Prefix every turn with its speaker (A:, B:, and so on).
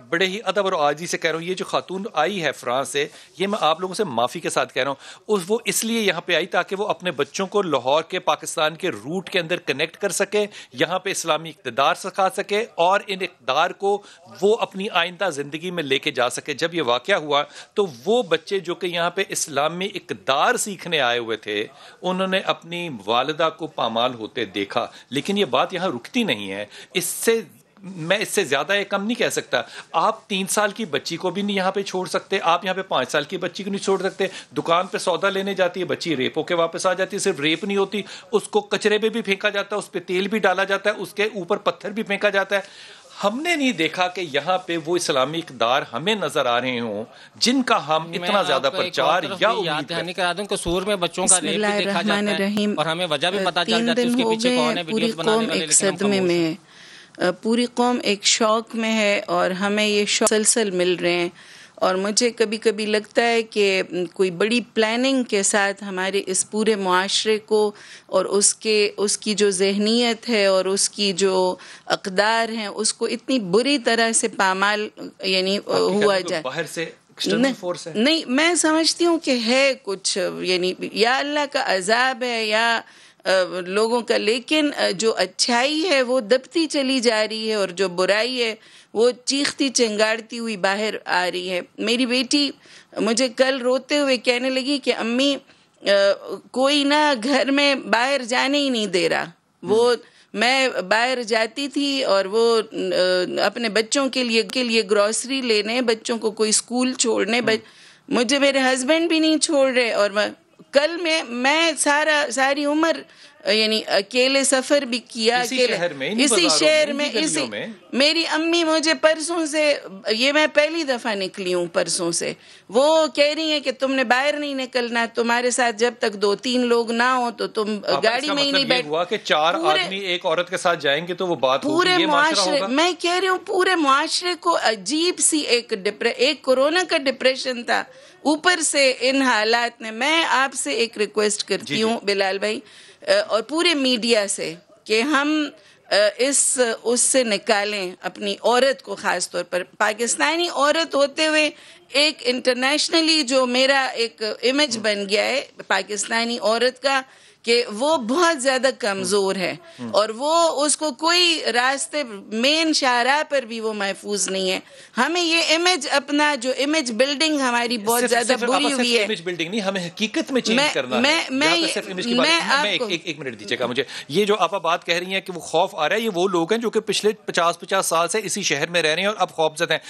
A: بڑے ہی ادب اور عاجزی سے کہہ رہا ہوں، یہ جو خاتون آئی ہے فرانس سے، یہ میں آپ لوگوں سے معافی کے ساتھ کہہ رہا ہوں، وہ اس لیے یہاں پہ آئی تاکہ وہ اپنے بچوں کو لاہور کے پاکستان کے روٹ کے اندر کنیکٹ کر سکے، یہاں پہ اسلامی اقتدار سکھا سکے اور ان اقتدار کو وہ اپنی آئندہ زندگی میں لے کے جا سکے۔ جب یہ واقعہ ہوا تو وہ بچے جو کہ یہاں پہ اسلامی اقتدار سیکھنے آئے ہوئے تھے، انہوں نے اپنی والدہ کو پامال ہوتے دیکھا، لیکن یہ بات یہاں رکتی نہیں ہے۔ میں اس سے زیادہ یہ کم نہیں کہہ سکتا۔ آپ 3 سال کی بچی کو بھی نہیں یہاں پہ چھوڑ سکتے، آپ یہاں پہ 5 سال کی بچی کو نہیں چھوڑ سکتے۔ دکان پہ سودا لینے جاتی ہے بچی، ریپ ہو کے واپس آ جاتی ہے۔ صرف ریپ نہیں ہوتی، اس کو کچرے پہ بھی پھینکا جاتا ہے، اس پہ تیل بھی ڈالا جاتا ہے، اس کے اوپر پتھر بھی پھینکا جاتا ہے۔ ہم نے نہیں دیکھا کہ یہاں پہ وہ اسلامی اقدار ہمیں نظر آ رہے ہوں جن کا ہم اتنا زیادہ پرچار یا امید
B: دہانی کرا دوں، قصور میں بچوں کا ریپ بھی دیکھا جاتا ہے اور ہمیں وجہ بھی پتہ چل جاتی ہے اس کے پیچھے کون ہے، ویڈیوز بنانے والے، لیکن ہم خاموش ہیں۔
C: پوری قوم ایک شوق میں ہے اور ہمیں یہ شوق مسلسل مل رہے ہیں، اور مجھے کبھی کبھی لگتا ہے کہ کوئی بڑی پلاننگ کے ساتھ ہمارے اس پورے معاشرے کو اور اس کی جو ذہنیت ہے اور اس کی جو اقدار ہیں اس کو اتنی بری طرح سے پامال یعنی ہوا جائے۔
A: باہر سے
C: نہیں، میں سمجھتی ہوں کہ ہے کچھ، یعنی یا اللہ کا عذاب ہے یا لوگوں کا، لیکن جو اچھائی ہے وہ دبتی چلی جا رہی ہے اور جو برائی ہے وہ چیختی چنگاڑتی ہوئی باہر آ رہی ہے۔ میری بیٹی مجھے کل روتے ہوئے کہنے لگی کہ امی کوئی نہ گھر میں باہر جانے ہی نہیں دے رہا۔ وہ میں باہر جاتی تھی اور وہ اپنے بچوں کے لیے گروسری لینے، بچوں کو کوئی اسکول چھوڑنے، مجھے میرے ہسبینڈ بھی نہیں چھوڑ رہے، اور کل میں ساری عمر یعنی اکیلے سفر بھی کیا، اسی شہر میں میری امی مجھے پرسوں سے، یہ میں پہلی دفعہ نکلی ہوں پرسوں سے، وہ کہہ رہی ہیں کہ تم نے باہر نہیں نکلنا، تمہارے ساتھ جب تک 2-3 لوگ نہ ہوں تو تم گاڑی میں ہی نہیں بیٹھ۔
A: ہوا کہ 4 آدمی ایک عورت کے ساتھ جائیں گے تو وہ بات ہوگی،
C: پورے
A: یہ معاشرہ ہوگا۔
C: میں کہہ رہی ہوں پورے معاشرے کو عجیب سی ایک کورونا کا ڈپریشن تھا، اوپر سے ان حالات نے۔ میں آپ سے ایک ریکویسٹ کرتی ہوں بلال بھائی اور پورے میڈیا سے کہ ہم اس سے نکالیں اپنی عورت کو، خاص طور پر پاکستانی عورت ہوتے ہوئے ایک انٹرنیشنلی جو میرا ایک امیج بن گیا ہے پاکستانی عورت کا کہ وہ بہت زیادہ کمزور ہے، اور وہ اس کو کوئی راستے مین شاہراہ پر بھی وہ محفوظ نہیں ہے۔ ہمیں یہ امیج، اپنا جو امیج بلڈنگ ہماری بہت زیادہ بری ہوئی ہے۔
A: امیج بلڈنگ نہیں، ہمیں حقیقت میں چینج کرنا ہے۔ ایک منٹ دیجیے گا مجھے، یہ جو آپ بات کہہ رہی ہیں کہ وہ خوف آ رہا ہے، یہ وہ لوگ ہیں جو کہ پچھلے 50 سال سے اسی شہر میں رہ رہے ہیں اور اب خوف زدہ ہیں۔